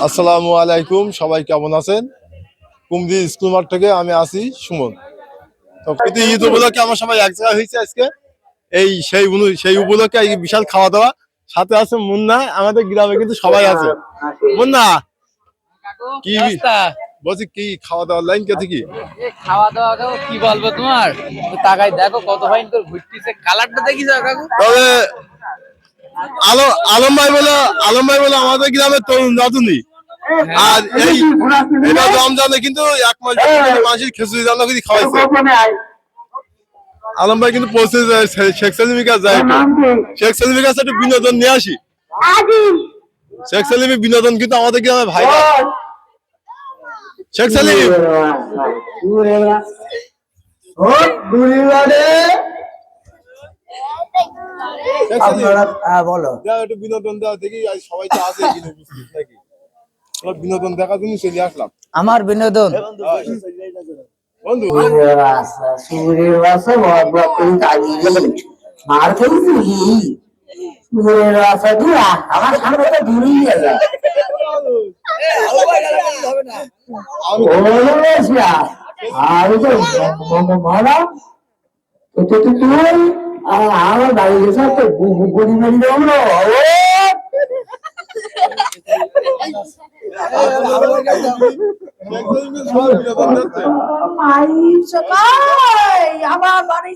আসসালামু আলাইকুম, সবাই কেমন আছেন? কুমদি স্কুল মাঠ থেকে আমি আছি সুমন। তো কিন্তু ঈদ উপলক্ষে আমার সবাই এক জায়গায় হয়েছে আজকে। সেই উপলক্ষে এই বিশাল খাওয়া দাওয়া, সাথে আছে মুন্না। আমাদের গ্রামে কিন্তু সবাই আছে। মুন্না কি বলছি, কি খাওয়া দাওয়ার লাইন কে থেকে? খাওয়া দাওয়া কি বলবো তোমার, তাকাই দেখো কত ভাই তোর ঘুরতেছে, কালারটা দেখি যাও কাকু। তবে আলম ভাই বলে আমাদের গ্রামের তরুণ রাঁধুনি। আর এটা রমজানে কিন্তু 1 মাস মানুষের খিচুড়ি রান্না করে খাওয়াইছে। আলম ভাই কিন্তু পৌঁছে যায় শেখ সেলিমের কাছে, যায় শেখ সেলিমের কাছে একটু বিনোদন নিয়ে আসি। শেখ সেলিমের বিনোদন কিন্তু আমাদের গ্রামে ভাই। শেখ সেলিম বলো, একটু বিনোদন দেওয়া দেখি, সবাই তো আছে নাকি বিনোদন দেখার জন্য চলে আসলাম। আমার বিনোদন বন্ধু মার খেয়েছি আমার সামনে দূরেই গেছে। আমার বাড়ি গেছে তো গড়ি মারি দেবো। আমার বাড়ি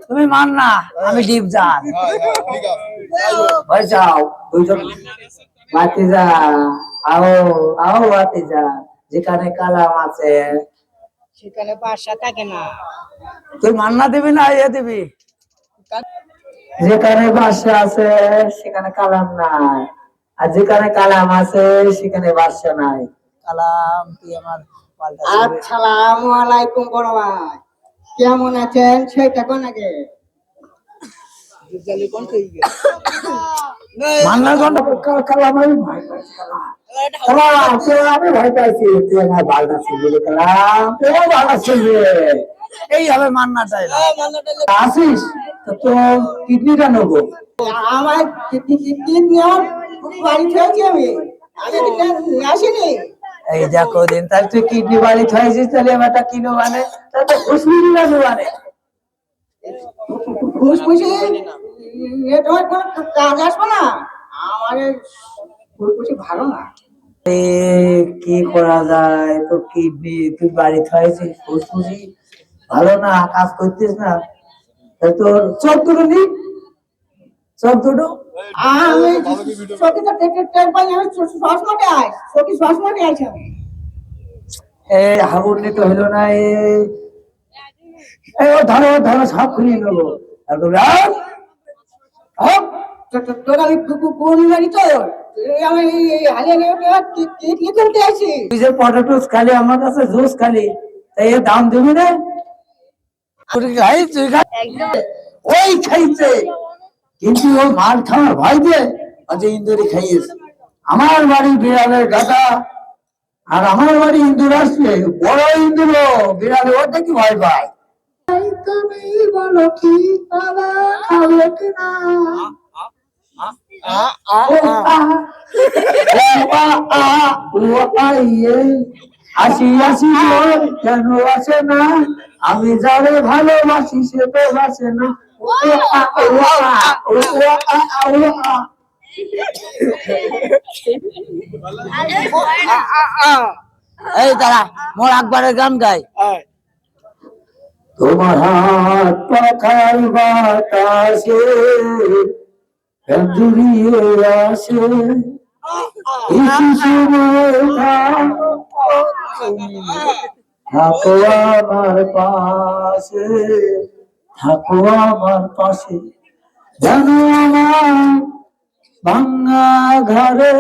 তুমি মান না, আমি ডিপ যান যাও বাতি যা আও আও বাতি যা, যেখানে কালাম আছে সেখানে বাসা থাকে না। তুই মান্না দিবি না ইয়ে দিবি? যেখানে বাসা আছে সেখানে কালাম নাই, আর যেখানে কালাম আছে সেখানে বাসা নাই। কালাম তুই আমার আসসালামু আলাইকুম বড় ভাই, কেমন আছেন সেটা কোন আগে? মান্না কোন কালাম আমি ভয় পাইছি, আমি ভয় পাইছি। তুই আমার বালটা ছিল কালাম, তুই বালটা ছিল এই হবে মান্না চাই আসিস তো কিডনিটা নেবো। আমার কিডনি বাড়ি খেয়েছি আমি আসিনি। এই দেখো দিন তাহলে তুই কিডনি বাড়ি খাইছিস, তাহলে একটা কিনো মানে তাহলে খুশবুরি লাগবে মানে ফুসফুসি তোমার কোনো কাজ আসবে না, আমার ফুসফুসি ভালো না। কি করা যায়? তো কিডনি তুই বাড়ি খাইছিস, ফুসফুসি ভালো না, কাজ করতিস না, তোর চোখ দুটো নি, চোখ দুটো আমি সকিটা টেক পাই, আমি সসমটে আই সকি সসমটে আইছি আমি। এই হাবুর নিতে হইলো না। ধরো ধরো সব খুলিয়ে নেবো। তোর আমি কোন বাড়ি তো আমি হারিয়ে কি করতে আছি? তুই যে পটেটোস খালি আমার কাছে জুস খালি, তাই এর দাম দিবি না? ওই খাইছে, কিন্তু ওই মাল খাওয়ার ভয় দিয়ে আজকে ইন্দুরি খাইয়েছে। আমার বাড়ি বিড়ালের গাদা, আর আমার বাড়ি ইন্দুর আসলে বড় ইন্দুর, বিড়ালে ওটা কি ভয় পায়। তুমি বলো কি বাবা খাবে কিনা? আসি আসি কেন আসে না, আমি যারে ভালোবাসি সে তো বাসে না। এই তারা মোর আকবরের গান গাই। তোমার হাত পাখার বাতাসে জুড়িয়ে আসে, থাকো আমার পাশে, থাকো আমার পাশে, জানো আমার ভাঙা ঘরে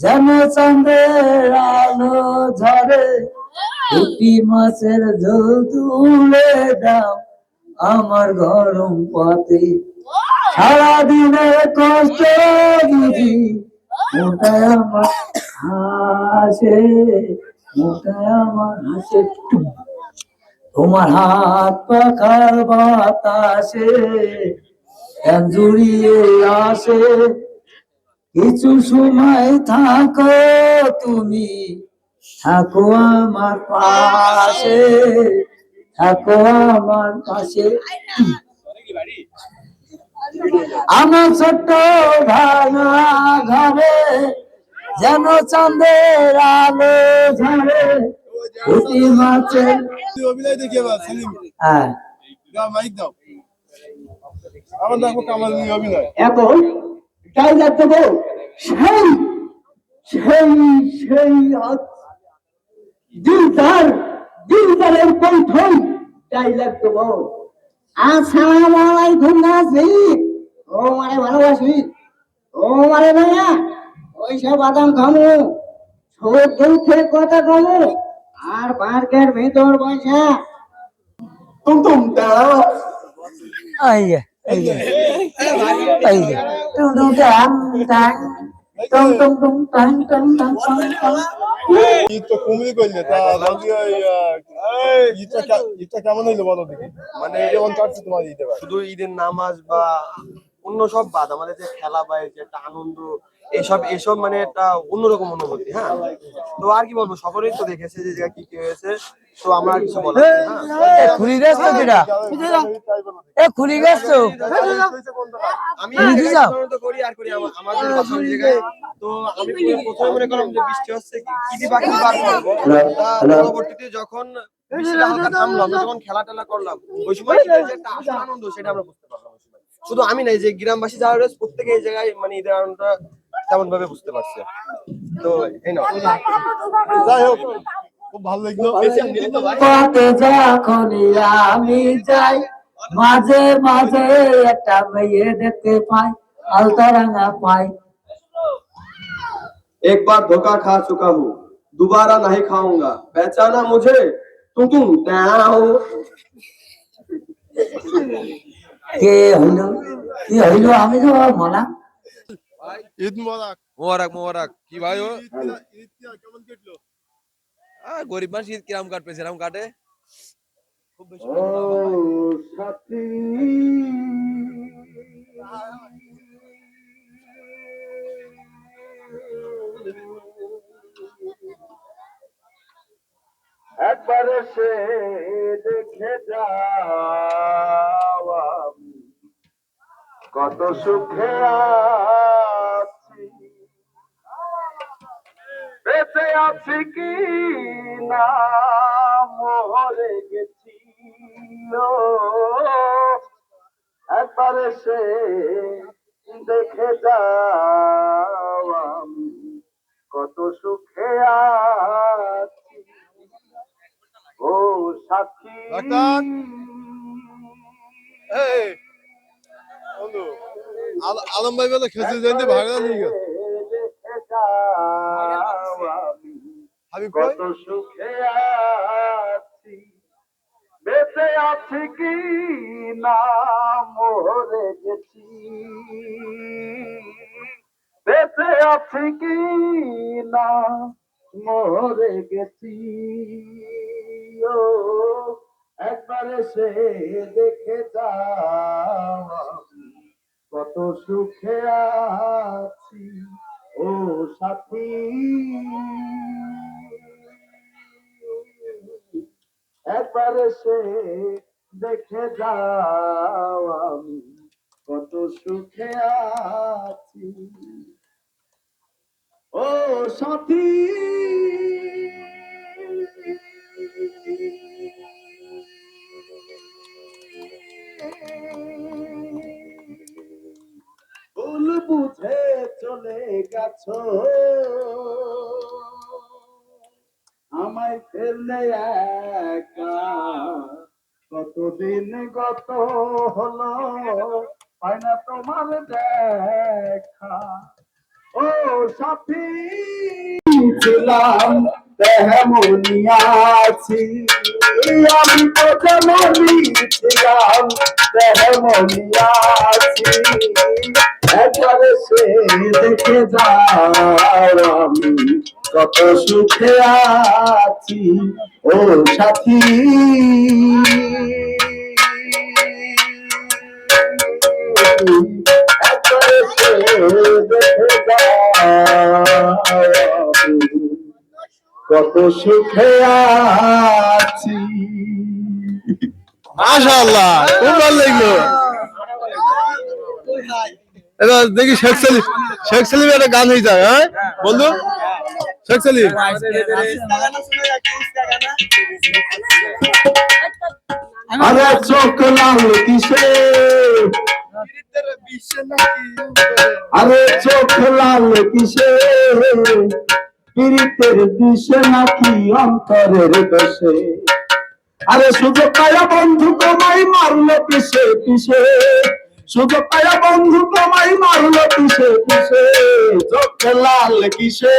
যেন চাঁদের আলো ঝরে, পুঁটি মাছের ঝোল তুলে দাও আমার গরম পাতে, সারাদিনের কষ্ট বুঝি মোটায় আমার হাসে, মোটায় আমার হাসে। তোমার হাত পাখার বাতাসে ধ্যান জুড়িয়ে আসে, কিছু সময় থাকো তুমি, থাকো আমার পাশে, থাকো আমার পাশে। আমার ছোট্ট ভাঙা ঘরে যেন চাঁদের আলো ঝরে, প্রতি মাছে। অভিনয় দেখি এবার সেলিম, হ্যাঁ, দাও মাইক দাও, আমার দেখো কামাল অভিনয়। এখন ডাইলগ দেবো সেই সেই সেই দিলদারের কণ্ঠই ডাইলগ দেবো। আসসালামু আলাইকুম নাজির, ও মানে ভালোবাসি, ও মানে ভাইয়া ওইসব বাদাম খামু, ছোট দুঃখের কথা খামু, আর পার্কের ভিতর বসা তুম দাও এই যে এই যে এই যে টুং টুং টাং টাং টং টং টং tongue tongue tongue tongue. Eid তো কমই করলে তা দাদি ঈদটা কেমন হইলো বলো দেখি, মানে কেমন কাটছে তোমার ঈদে? শুধু ঈদের নামাজ বা অন্য সব বাদ, আমাদের যে খেলা বা এই যে একটা আনন্দ, এসব এসব মানে একটা অন্যরকম অনুভূতি। হ্যাঁ, তো আর কি বলবো, সকলেই তো দেখেছে যে জায়গা কি কি হয়েছে, তো আমরা আর কিছু বলার নেই। হ্যাঁ, খুলি গেছ তো কিরা? এ খুলি গেছ তো? আমি নিজে যাও। সাধারণত করি আর করি আমাদের বাসার জায়গায়। তো আমি প্রথমে মনে করলাম যে বৃষ্টি হচ্ছে, ঈদি বাকি বার করবো। পরবর্তীতে যখন বৃষ্টিটা হালকা থামলো, আমরা যখন খেলা টেলা করলাম, ওই সময় ঈদের যে একটা আসল আনন্দ সেটা আমরা বুঝতে পারলাম। ওই সময় শুধু আমি নাই, যে গ্রামবাসী যারা রয়েছে প্রত্যেকে এই জায়গায় মানে ঈদের আনন্দটা তেমন ভাবে বুঝতে পারছে। তো এই নাও, যাই হোক খুব ভালো লাগলো। পথে যখনই আমি যাই, মাঝে মাঝে একটা মেয়ে দেখতে পাই, আলতা রাঙা পাই। एक बार धोखा खा चुका हूँ, दोबारा नहीं खाऊंगा, पहचाना मुझे तुम কে হইলো কি হইলো আমি তো মনা। ঈদ মোবারক। মোবারক মোবারক। কি ভাই ও ঈদ কেমন কাটলো? গরিব মানুষ ঈদ কিরাম কাটবে, সেরাম কাটে। খুব বেশি একবার সে দেখে যাও আমি কত সুখে আছি, বেঁচে আছি কি না মরে গেছি। ও একবার সে দেখে যাও আমি কত সুখে আছি, ও সাথী। ডাক্তার, এই বন্ধু আলম ভাই বলে খেজুর জানতে ভাগা নিয়ে গেছে। হাবিব কই? কত সুখে আছি, বেঁচে আছি কি না মরে গেছি, বেঁচে আছি কি না মরে গেছি। ও একবার সে দেখে যাও আমি কত সুখে আছি, ও সাথী। একবার সে দেখে যাও আমি কত সুখে আছি, ও সাথী। ভুল বুঝে চলে গেছো, আমায় ফেললে একা, কতদিন গত হলো হয় না তোমার দেখা, ও সাথী। ছিলাম তেমনি আছি, আমি তো যেমনি ছিলাম তেমনি আছি, একবার সে দেখে যাও আমি কত সুখে আছি ও সাথী কত সুখে আছি। মাশাআল্লাহ, খুব ভালো লাগলো। এবার দেখি শেখ সেলিম একটা গান হয়ে যায়। হ্যাঁ বন্ধু, শেখ সেলিম আরে চোখ লাল কিসে, আরে চোখ লাল কিসে, পীড়িতের বিষে নাকি অন্তরের দোষে। আরে সুযোগ পায়া বন্ধু তোমায় মারলো পিছে পিছে, সুযোগ পায়া বন্ধু তোমায় মারলো পিছে পিছে। চোখ লাল কিসে,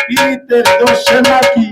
পীড়িতের দোষে নাকি